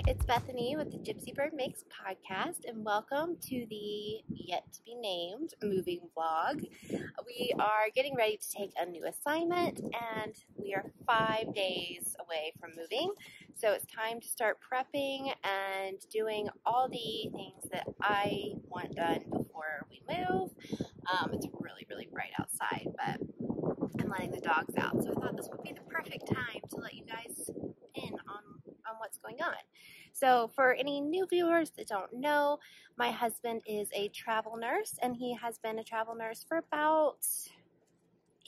it's Bethany with the Gypsy Bird Makes podcast, and welcome to the yet to be named moving vlog. We are getting ready to take a new assignment, and we are 5 days away from moving. So it's time to start prepping and doing all the things that I want done before we move. It's really, really bright outside, but I'm letting the dogs out, so I thought this would be the perfect time to let you guys in on what's going on. So for any new viewers that don't know, my husband is a travel nurse, and he has been a travel nurse for about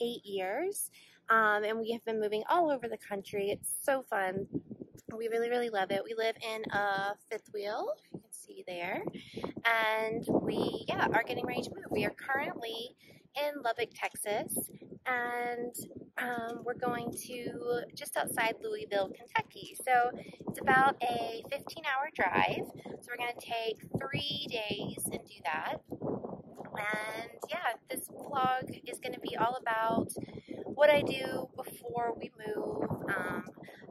8 years, and we have been moving all over the country. It's so fun. We really, really love it. We live in a fifth wheel, if you can see there, and we are getting ready to move. We are currently in Lubbock, Texas, and we're going to just outside Louisville, Kentucky. So it's about a 15-hour drive. So we're going to take 3 days and do that. And yeah, this vlog is going to be all about what I do before we move.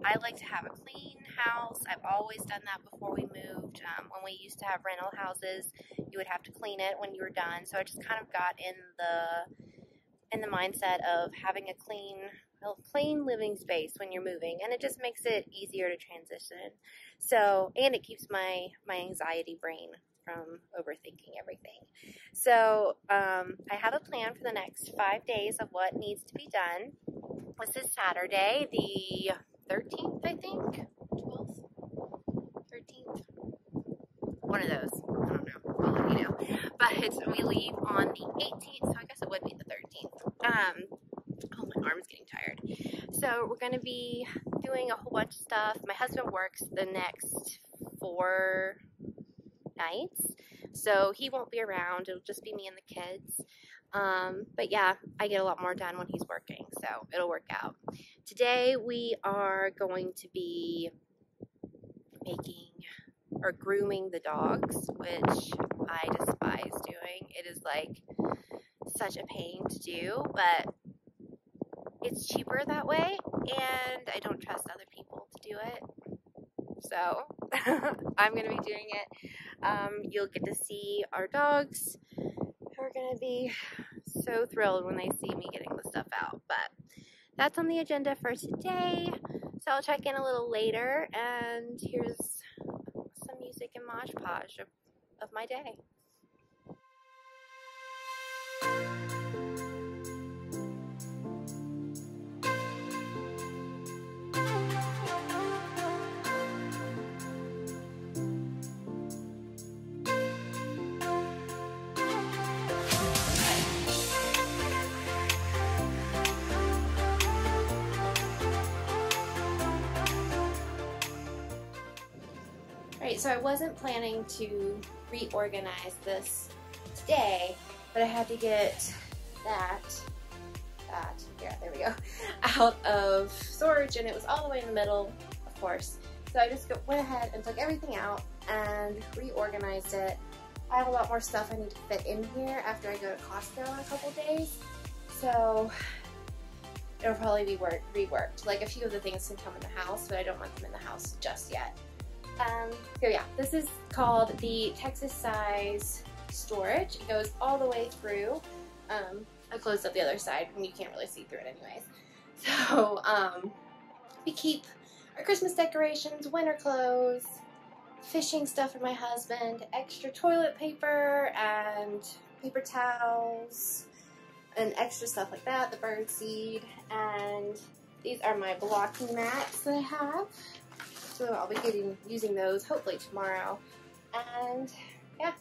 I like to have a clean house. I've always done that before we moved. When we used to have rental houses, you would have to clean it when you were done. So I just kind of got in the mindset of having a clean living space when you're moving, and it just makes it easier to transition. So, and it keeps my anxiety brain from overthinking everything. So I have a plan for the next 5 days of what needs to be done. This is Saturday, the 13th, I think. 12th? 13th? One of those. I don't know. I'll let you know. But we leave on the 18th, so I guess it would be the 13th. Oh, my arm's getting tired. So we're going to be doing a whole bunch of stuff. My husband works the next 4 nights, so he won't be around. It'll just be me and the kids. But yeah, I get a lot more done when he's working, so it'll work out. Today we are going to be grooming the dogs, which I despise doing. It is like such a pain to do, but it's cheaper that way, and I don't trust other people to do it. So I'm going to be doing it. You'll get to see our dogs who are going to be so thrilled when they see me getting the stuff out. But that's on the agenda for today. So I'll check in a little later, and here's some music and mosh podge of my day. Alright, so I wasn't planning to reorganize this today, but I had to get that, there we go, out of storage, and it was all the way in the middle, of course. So I just went ahead and took everything out and reorganized it. I have a lot more stuff I need to fit in here after I go to Costco in a couple days, so it'll probably be reworked. Like, a few of the things can come in the house, but I don't want them in the house just yet. So yeah, this is called the Texas size storage. It goes all the way through. I closed up the other side and you can't really see through it anyways. So we keep our Christmas decorations, winter clothes, fishing stuff for my husband, extra toilet paper and paper towels, and extra stuff like that, the bird seed, and these are my blocking mats that I have. So I'll be using those hopefully tomorrow, and yeah,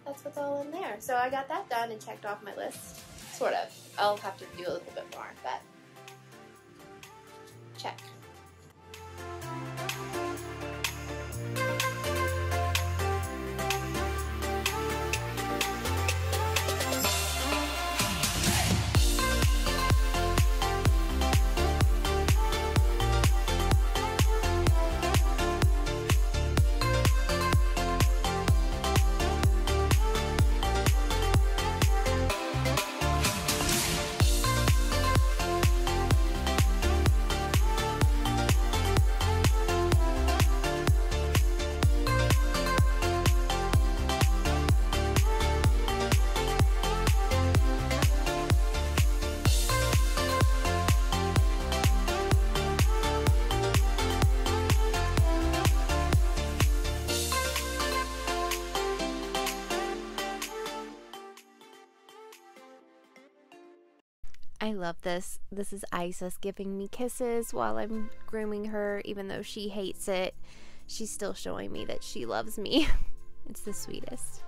that's what's all in there. So I got that done and checked off my list, sort of. I'll have to do a little bit more, but check. I love this. This is Isis giving me kisses while I'm grooming her, even though she hates it. She's still showing me that she loves me. It's the sweetest.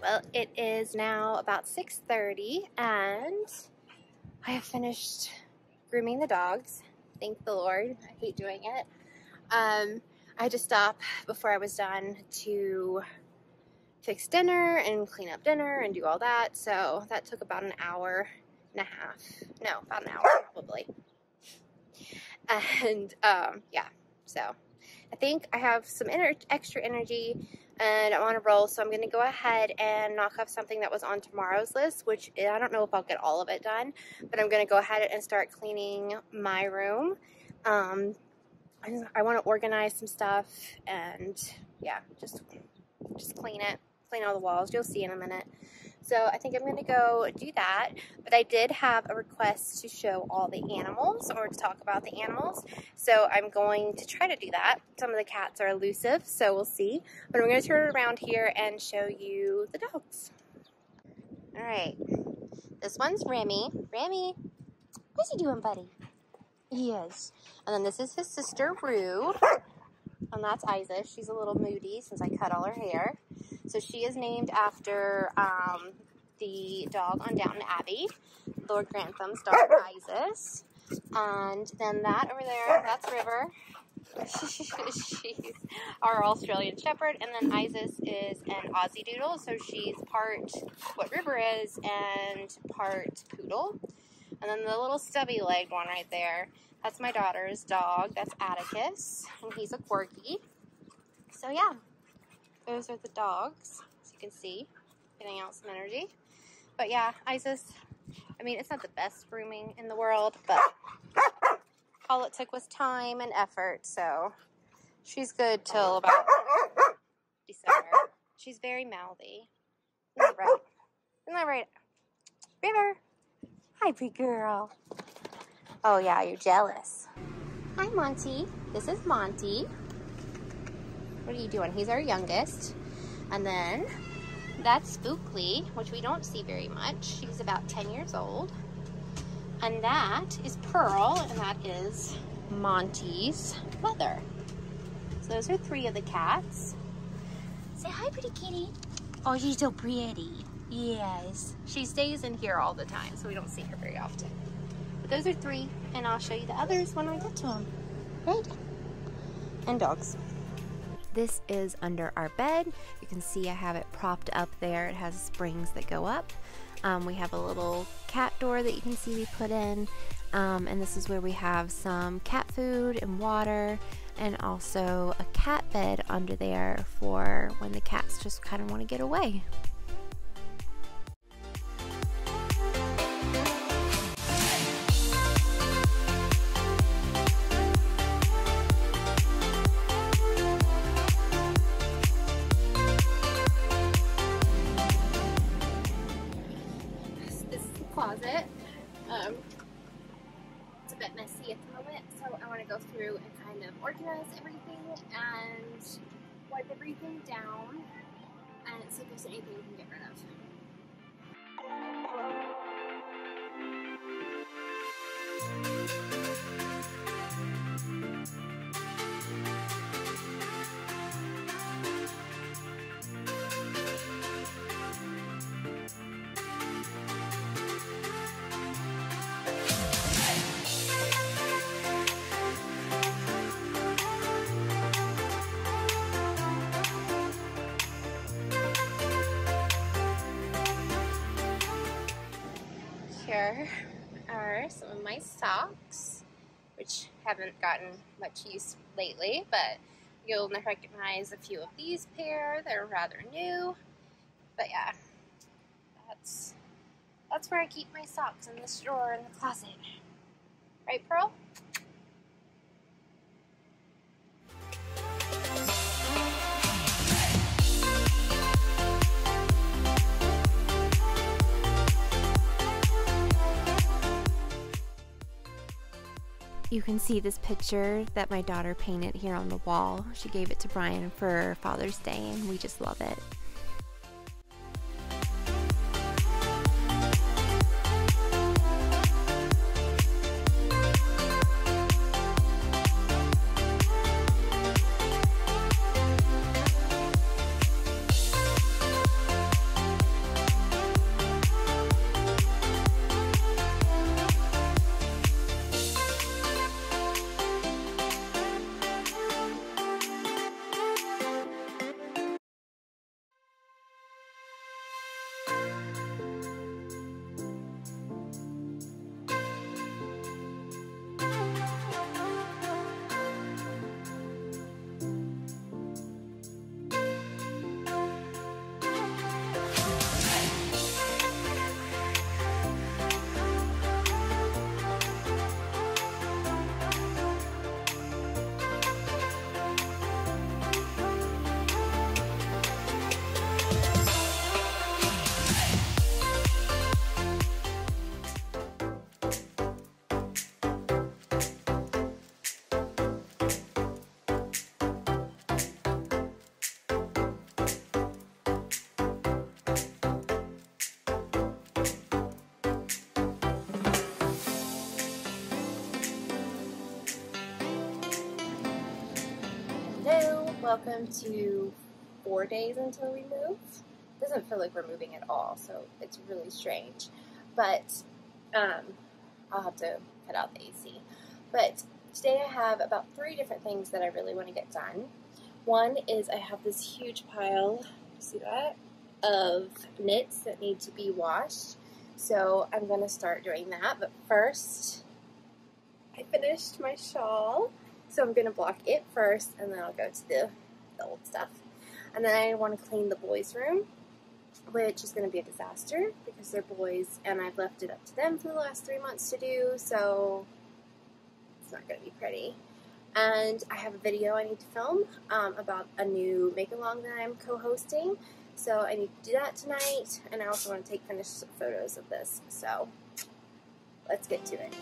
Well, it is now about 6:30 and I have finished grooming the dogs. Thank the Lord. I hate doing it. I had to stop before I was done to fix dinner and clean up dinner and do all that. So that took about an hour and a half. No, about an hour probably. And yeah, so I think I have some extra energy and I'm on a roll, so I'm going to go ahead and knock off something that was on tomorrow's list, which I don't know if I'll get all of it done, but I'm going to go ahead and start cleaning my room. I want to organize some stuff and yeah, just clean it, clean all the walls. You'll see in a minute. So I think I'm going to go do that, but I did have a request to show all the animals or to talk about the animals, so I'm going to try to do that. Some of the cats are elusive, so we'll see, but I'm going to turn it around here and show you the dogs. Alright, this one's Remy. Remy, what's he doing, buddy? He is. And then this is his sister, Rue, and that's Isis. She's a little moody since I cut all her hair. So she is named after the dog on Downton Abbey, Lord Grantham's dog, Isis. And then that over there, that's River. She's our Australian Shepherd. And then Isis is an Aussie Doodle. So she's part what River is and part Poodle. And then the little stubby-legged one right there, that's my daughter's dog. That's Atticus. And he's a Corgi. So yeah. Those are the dogs, as you can see, getting out some energy. But yeah, Isis, I mean, it's not the best grooming in the world, but all it took was time and effort, so she's good till about December. She's very mouthy. Isn't that right? Isn't that right? River! Hi, pretty girl. Oh yeah, you're jealous. Hi, Monty. This is Monty. What are you doing? He's our youngest. And then that's Spookly, which we don't see very much. She's about 10 years old. And that is Pearl, and that is Monty's mother. So those are 3 of the cats. Say hi, pretty kitty. Oh, she's so pretty. Yes. She stays in here all the time, so we don't see her very often. But those are 3, and I'll show you the others when I get to them. Right? And dogs. This is under our bed. You can see I have it propped up there. It has springs that go up. We have a little cat door that you can see we put in. And this is where we have some cat food and water, and also a cat bed under there for when the cats just kind of want to get away. Closet. It's a bit messy at the moment, so I want to go through and kind of organize everything and wipe everything down and see if there's anything we can get rid of. Here are some of my socks, which haven't gotten much use lately, but you'll recognize a few of these pair. They're rather new, but yeah, that's where I keep my socks, in this drawer in the closet. Right, Pearl? You can see this picture that my daughter painted here on the wall. She gave it to Brian for Father's Day, and we just love it. Welcome to 4 days until we move. Doesn't feel like we're moving at all, so it's really strange. But I'll have to cut out the AC. But today I have about 3 different things that I really want to get done. One is I have this huge pile, see that, of knits that need to be washed. So I'm going to start doing that. But first, I finished my shawl. So I'm going to block it first, and then I'll go to the old stuff. And then I want to clean the boys' room, which is going to be a disaster because they're boys, and I've left it up to them for the last 3 months to do, so it's not going to be pretty. And I have a video I need to film about a new make-along that I'm co-hosting, so I need to do that tonight, and I also want to finish some photos of this, so let's get to it.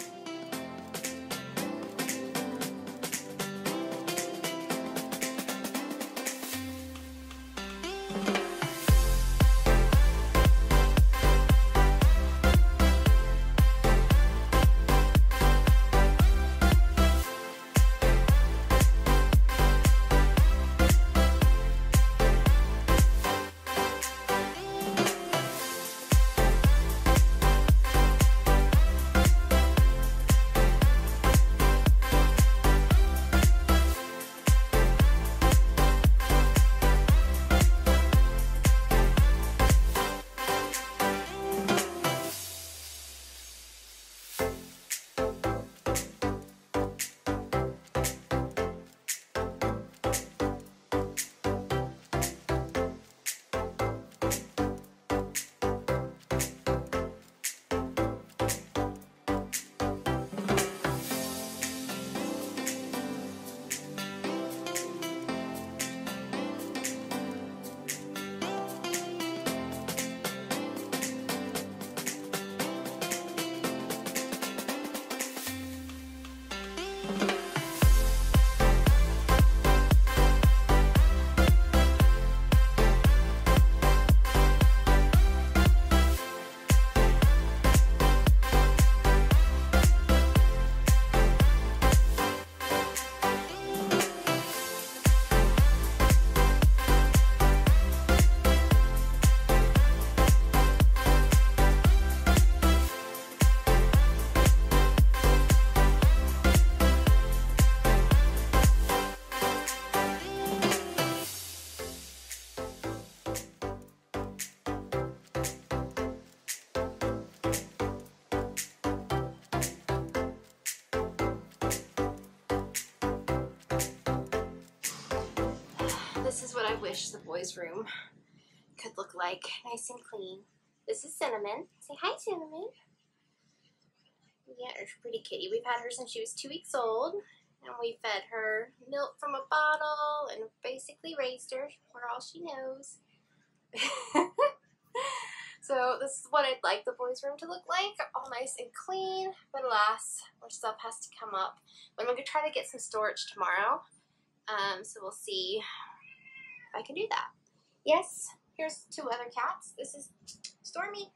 This is what I wish the boys' room could look like. Nice and clean. This is Cinnamon. Say hi, Cinnamon. Yeah, it's a pretty kitty. We've had her since she was 2 weeks old. And we fed her milk from a bottle and basically raised her for all she knows. So this is what I'd like the boys' room to look like, all nice and clean, but alas, more stuff has to come up. But I'm going to try to get some storage tomorrow, so we'll see if I can do that. Yes, here's 2 other cats. This is Stormy.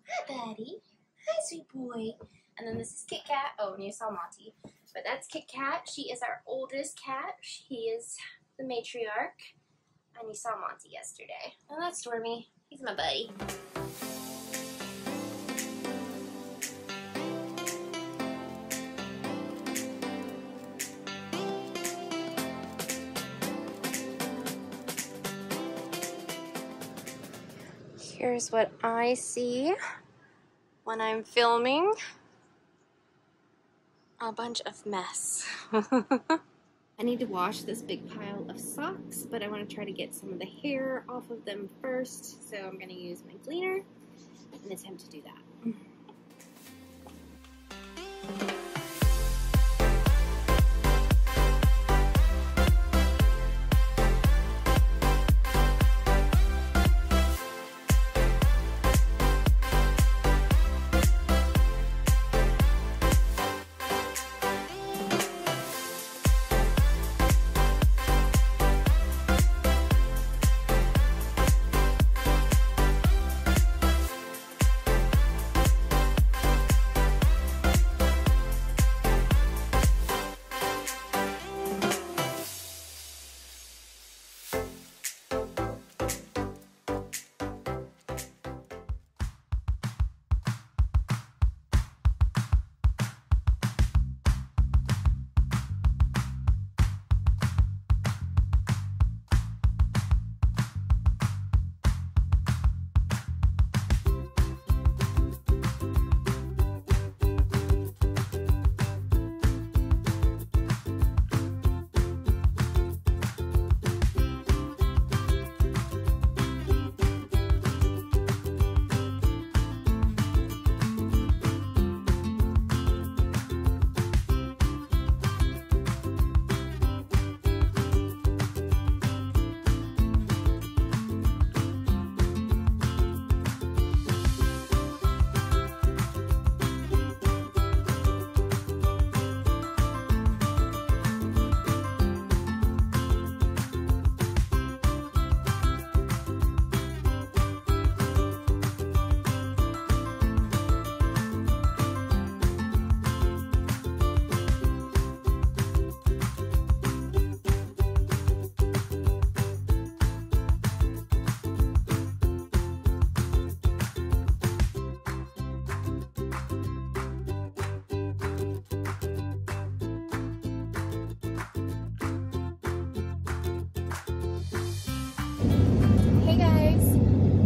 Hi, buddy. Hi, sweet boy. And then this is Kit Kat. Oh, and you saw Monty. But that's Kit Kat. She is our oldest cat. He is the matriarch. And you saw Monty yesterday. And that's Stormy. He's my buddy. Here's what I see when I'm filming. A bunch of mess. I need to wash this big pile of socks, but I want to try to get some of the hair off of them first. So I'm going to use my Gleener and attempt to do that.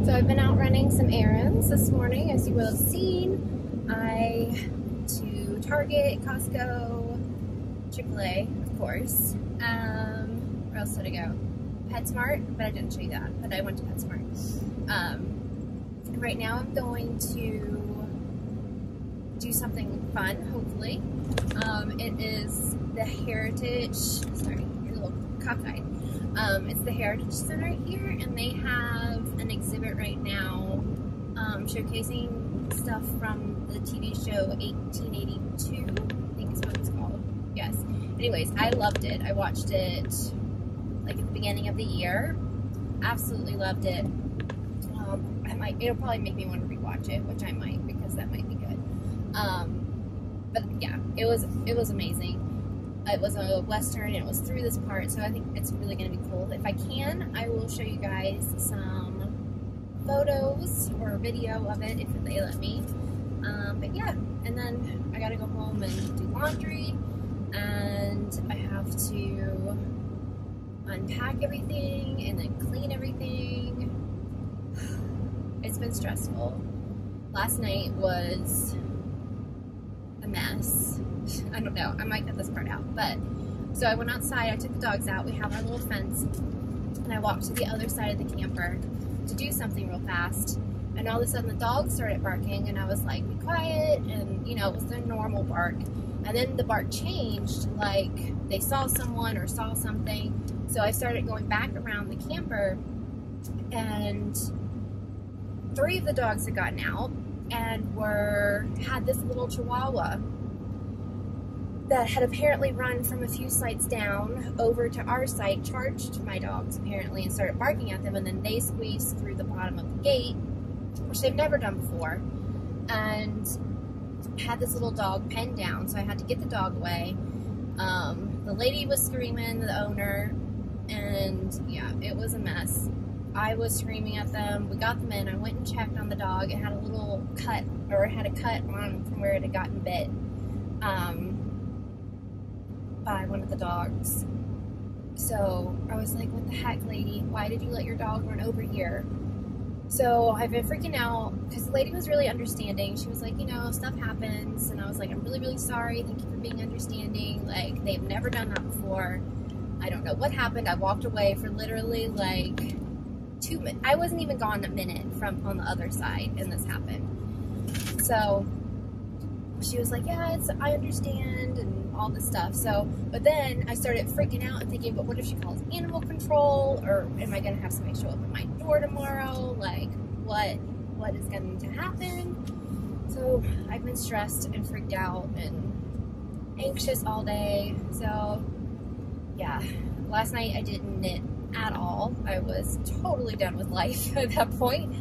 So I've been out running some errands this morning, as you will have seen. I went to Target, Costco, AAA, of course. Where else did I go? PetSmart, but I didn't show you that, but I went to PetSmart. Right now I'm going to do something fun, hopefully. It is the Heritage, sorry, you're a little cockeyed. It's the Heritage Center here, and they have an exhibit right now showcasing stuff from the TV show 1882, I think is what it's called. Yes. Anyways, I loved it. I watched it like at the beginning of the year. Absolutely loved it. It'll probably make me want to rewatch it, which I might, because that might be good. But yeah, it was amazing. It was a Western, it was through this part, so I think it's really going to be cool. If I can, I will show you guys some photos or video of it if they let me. But yeah, and then I gotta go home and do laundry, and I have to unpack everything and then clean everything. It's been stressful. Last night was a mess. I don't know, I might cut this part out, but so I went outside, I took the dogs out, we have our little fence, and I walked to the other side of the camper to do something real fast, and all of a sudden the dogs started barking, and I was like, be quiet, and you know, it was their normal bark, and then the bark changed, like they saw someone or saw something, so I started going back around the camper, and 3 of the dogs had gotten out and had this little chihuahua that had apparently run from a few sites down over to our site, charged my dogs apparently, and started barking at them, and then they squeezed through the bottom of the gate, which they've never done before, and had this little dog penned down, so I had to get the dog away. The lady was screaming, the owner, and yeah, it was a mess. I was screaming at them. We got them in. I went and checked on the dog. It had a little cut, or it had a cut on from where it had gotten bit by one of the dogs. So I was like, what the heck, lady? Why did you let your dog run over here? So I've been freaking out because the lady was really understanding. She was like, you know, stuff happens. And I was like, I'm really, really sorry. Thank you for being understanding. Like, they've never done that before. I don't know what happened. I walked away for literally like 2 minutes. I wasn't even gone a minute from on the other side, and this happened. So she was like, yeah, I understand, and all this stuff. So, but then I started freaking out and thinking, but what if she calls animal control, or am I going to have somebody show up at my door tomorrow? Like, what is going to happen? So I've been stressed and freaked out and anxious all day. So yeah, last night I didn't knit at all. I was totally done with life at that point,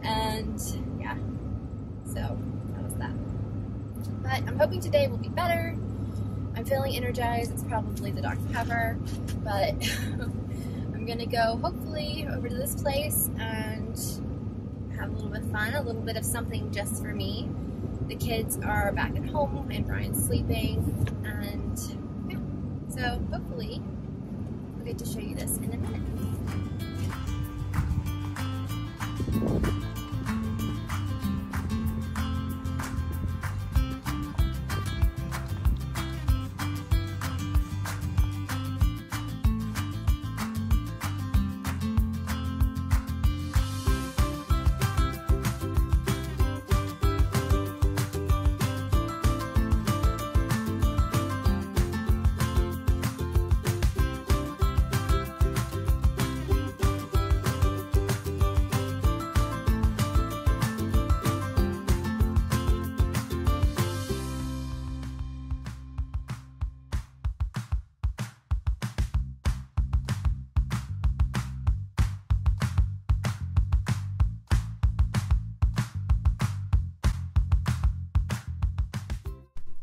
and yeah, so that was that. But I'm hoping today will be better. I'm feeling energized. It's probably the Dr. Pepper, but I'm gonna go hopefully over to this place and have a little bit of fun, a little bit of something just for me. The kids are back at home and Brian's sleeping, and yeah, so hopefully I'll get to show you this in a minute.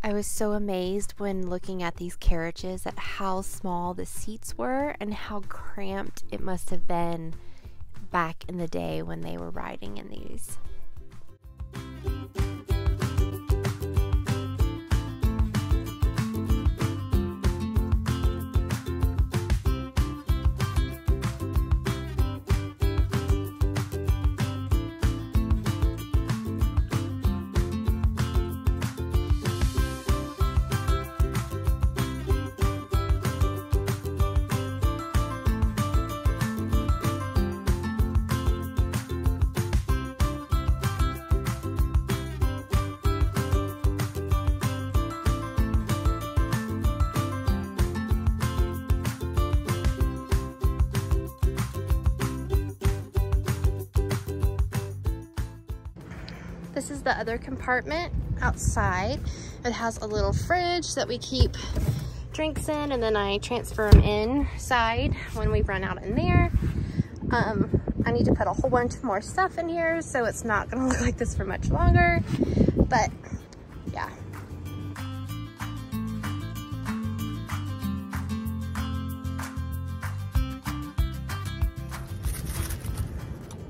I was so amazed when looking at these carriages at how small the seats were and how cramped it must have been back in the day when they were riding in these. This is the other compartment outside. It has a little fridge that we keep drinks in, and then I transfer them inside when we run out in there. I need to put a whole bunch more stuff in here, so it's not gonna look like this for much longer, but yeah.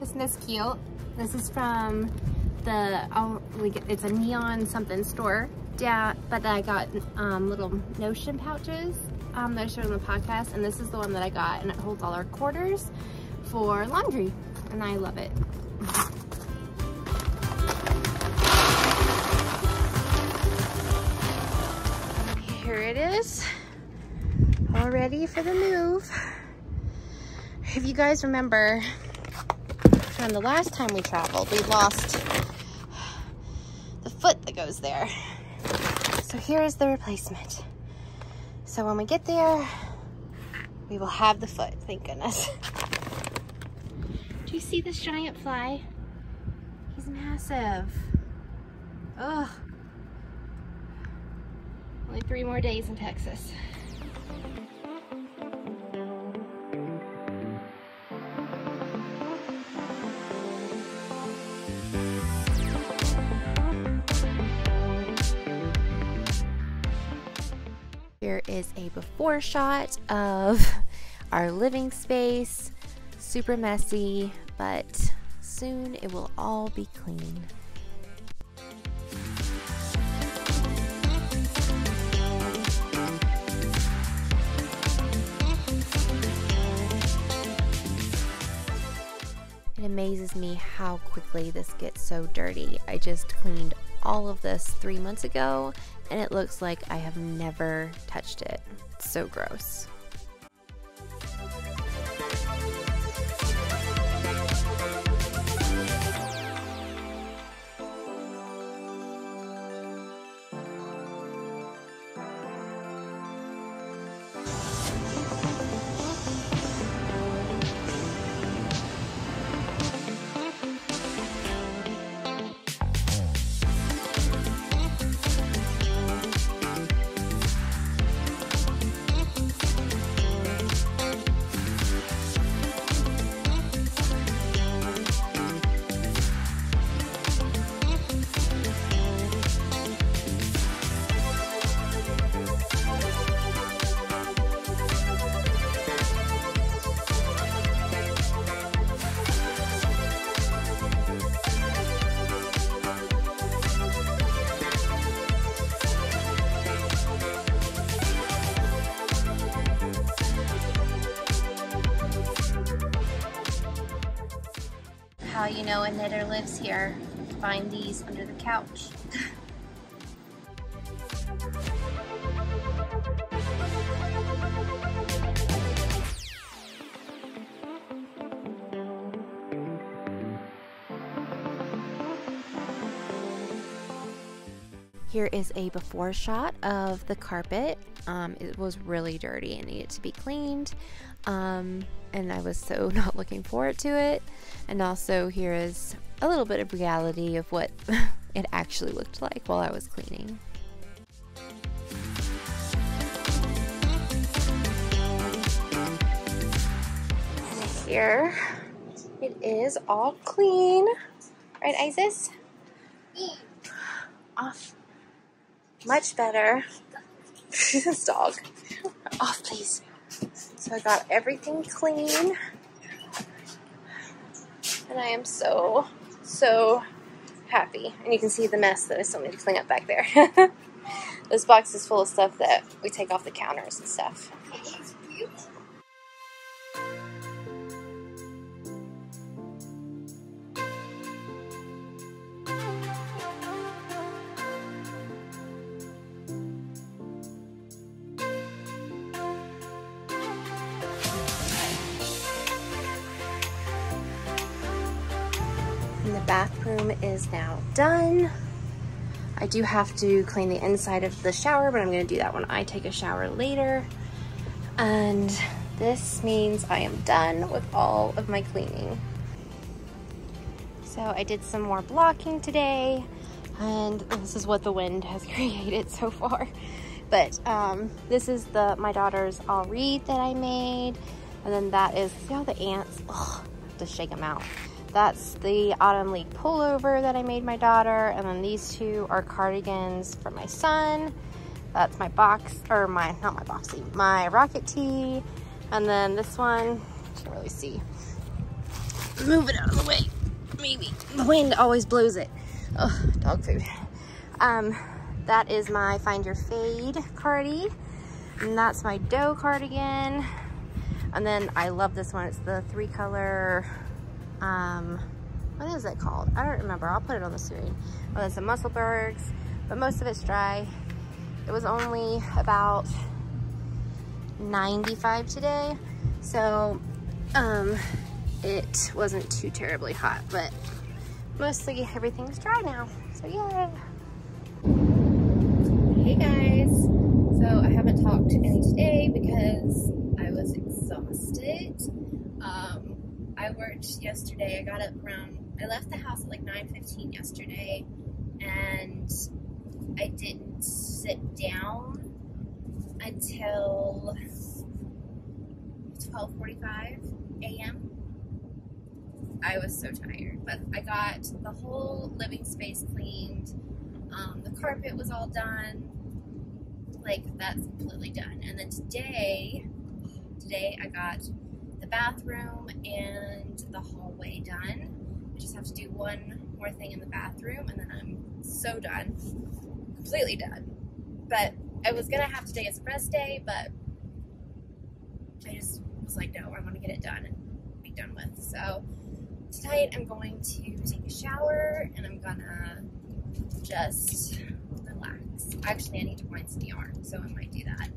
Isn't this cute? This is from it's a neon something store. Yeah, but I got little Notion pouches that I showed on the podcast, and this is the one that I got, and it holds all our quarters for laundry, and I love it. Here it is, all ready for the move. If you guys remember from the last time we traveled, we lost the foot that goes there. So here is the replacement. So when we get there, we will have the foot, thank goodness. Do you see this giant fly? massive. Ugh. Only 3 more days in Texas. Here is a before shot of our living space. Super messy, but soon it will all be clean. It amazes me how quickly this gets so dirty. I just cleaned all of this 3 months ago and it looks like I have never touched it. It's so gross. How you know a knitter lives here. Find these under the couch. Here is a before shot of the carpet. It was really dirty and needed to be cleaned. And I was so not looking forward to it. And also here is a little bit of reality of what it actually looked like while I was cleaning. And here it is all clean. Right, Isis? Off. Much better. This dog. Off, please. So I got everything clean. And I am so, so happy. And you can see the mess that I still need to clean up back there. This box is full of stuff that we take off the counters and stuff. And the bathroom is now done. I do have to clean the inside of the shower, but I'm going to do that when I take a shower later. And this means I am done with all of my cleaning. So I did some more blocking today, and this is what the wind has created so far. But this is my daughter's I'll read that I made, and then that is, see all the ants? Ugh, to shake them out. That's the Autumn League pullover that I made my daughter, and then these two are cardigans for my son. That's my box, or not my boxy, my rocket tee. And then this one, can't really see. Move it out of the way, maybe. The wind always blows it. Oh, dog food. That is my Find Your Fade cardie, and that's my doe cardigan. And then I love this one. It's the 3-color. What is it called? I don't remember. I'll put it on the screen. Well, it's a Musselburghs, but most of it's dry. It was only about 95 today, so it wasn't too terribly hot, but mostly everything's dry now, so yeah. Hey guys, so I haven't talked any today because I was exhausted. I worked yesterday. I got up around I left the house at like 9:15 yesterday, and I didn't sit down until 12:45 a.m. I was so tired, but I got the whole living space cleaned. The carpet was all done. Like, that's completely done. And then today I got the bathroom and the hallway done. I just have to do one more thing in the bathroom, and then I'm so done. Completely done. But I was gonna have today as a rest day, but I just was like, no, I want to get it done and be done with. So tonight I'm going to take a shower, and I'm gonna just relax. Actually, I need to wind some yarn, so I might do that.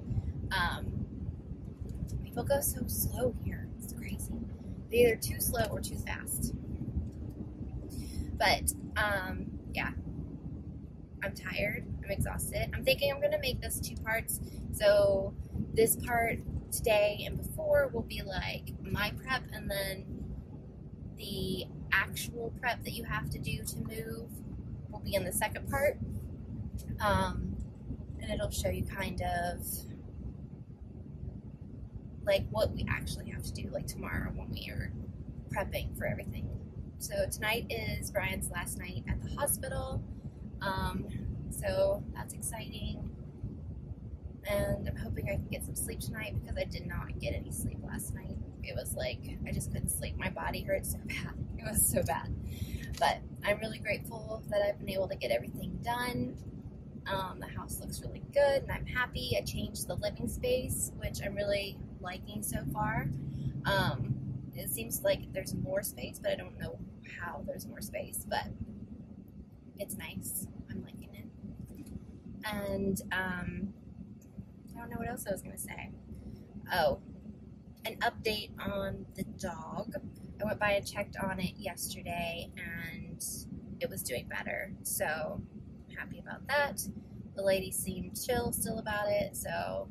People go so slow here. It's crazy. They're either too slow or too fast. But, yeah. I'm tired. I'm exhausted. I'm thinking I'm going to make this 2 parts. So, this part today and before will be like my prep, and then the actual prep that you have to do to move will be in the second part. And it'll show you kind of like what we actually have to do like tomorrow when we are prepping for everything. So tonight is Brian's last night at the hospital. So that's exciting. And I'm hoping I can get some sleep tonight, because I did not get any sleep last night. It was like, I just couldn't sleep. My body hurt so bad. It was so bad. But I'm really grateful that I've been able to get everything done. The house looks really good, and I'm happy. I changed the living space, which I'm really liking so far. It seems like there's more space, but I don't know how there's more space, but it's nice. I'm liking it. And, I don't know what else I was going to say. Oh, an update on the dog. I went by and checked on it yesterday, and it was doing better, so I'm happy about that. The lady seemed chill still about it, so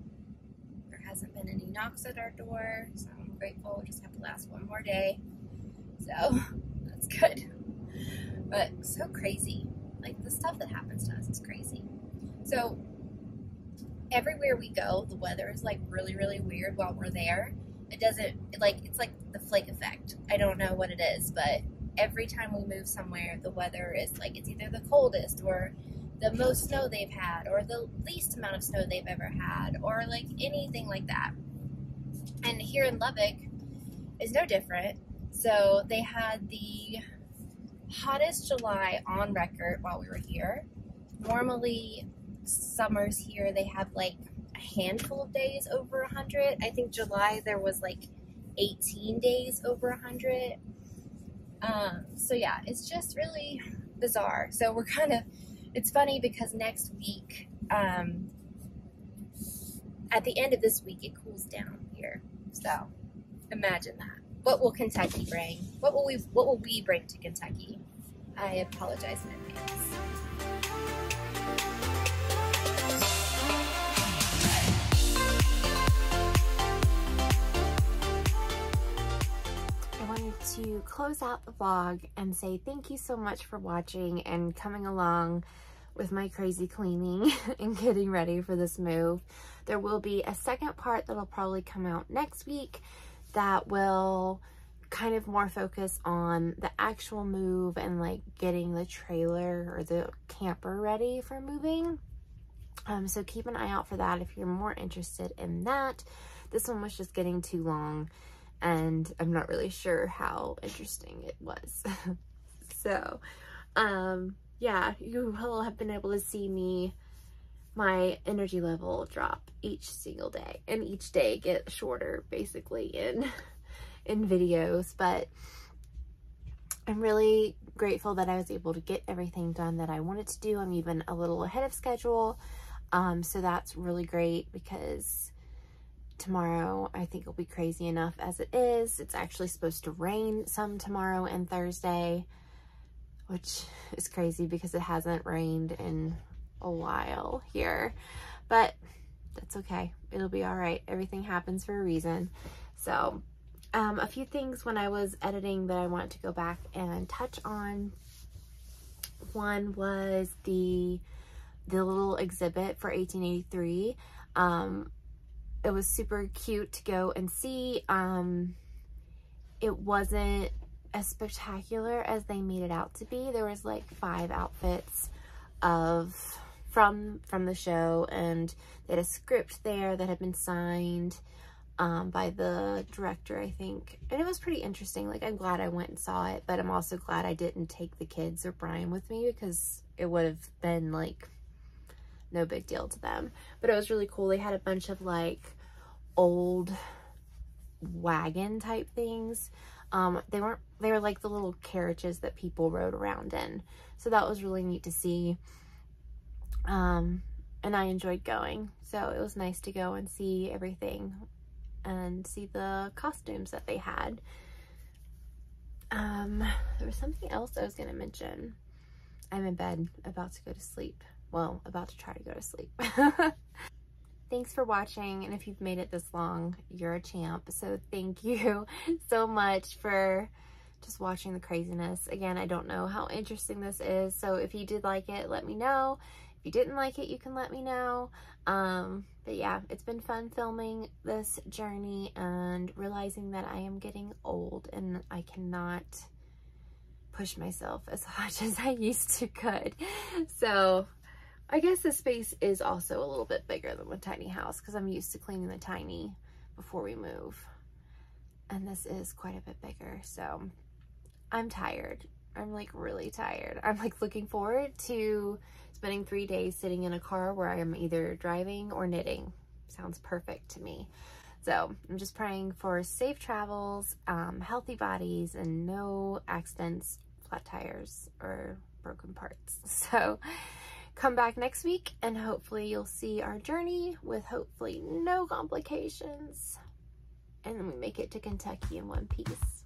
there hasn't been any knocks at our door, so I'm grateful. We just have to last one more day, so that's good. But so crazy. Like, the stuff that happens to us is crazy. So everywhere we go, the weather is like really, really weird while we're there. It doesn't, like, it's like the flake effect. I don't know what it is, but every time we move somewhere, the weather is like, it's either the coldest or the most snow they've had, or the least amount of snow they've ever had, or like anything like that. And here in Lubbock is no different. So they had the hottest July on record while we were here. Normally, summers here, they have like a handful of days over 100. I think July there was like 18 days over 100. So yeah, it's just really bizarre. So we're kind of, it's funny because next week, at the end of this week, it cools down here. So imagine that. What will Kentucky bring? What will we bring to Kentucky? I apologize in advance. To close out the vlog and say thank you so much for watching and coming along with my crazy cleaning and getting ready for this move. There will be a second part that'll probably come out next week that will kind of more focus on the actual move and like getting the trailer or the camper ready for moving. So keep an eye out for that if you're more interested in that. This one was just getting too long, and I'm not really sure how interesting it was. So, yeah, you will have been able to see my energy level drop each single day, and each day get shorter basically in videos. But I'm really grateful that I was able to get everything done that I wanted to do. I'm even a little ahead of schedule. So that's really great, because tomorrow I think it'll be crazy enough as it is. It's actually supposed to rain some tomorrow and Thursday, which is crazy because it hasn't rained in a while here, but that's okay. It'll be all right. Everything happens for a reason. So A few things when I was editing that I wanted to go back and touch on. One was the little exhibit for 1883. It was super cute to go and see. It wasn't as spectacular as they made it out to be. There was like 5 outfits from the show, and they had a script there that had been signed by the director, I think, and it was pretty interesting. Like, I'm glad I went and saw it, but I'm also glad I didn't take the kids or Brian with me, because it would have been like no big deal to them. But it was really cool. They had a bunch of like old wagon type things. They were like the little carriages that people rode around in, so that was really neat to see. And I enjoyed going, so it was nice to go and see everything and see the costumes that they had. There was something else I was gonna mention. I'm in bed, about to go to sleep. Well, about to try to go to sleep. Thanks for watching, and if you've made it this long, you're a champ. So thank you so much for just watching the craziness. Again, I don't know how interesting this is, so if you did like it, let me know. If you didn't like it, you can let me know. But yeah, it's been fun filming this journey and realizing that I am getting old and I cannot push myself as much as I used to could. So I guess this space is also a little bit bigger than the tiny house, because I'm used to cleaning the tiny before we move. And this is quite a bit bigger, so I'm tired. I'm like really tired. I'm like looking forward to spending 3 days sitting in a car where I am either driving or knitting. Sounds perfect to me. So I'm just praying for safe travels, healthy bodies, and no accidents, flat tires, or broken parts. So come back next week and hopefully you'll see our journey with hopefully no complications. And then we make it to Kentucky in one piece.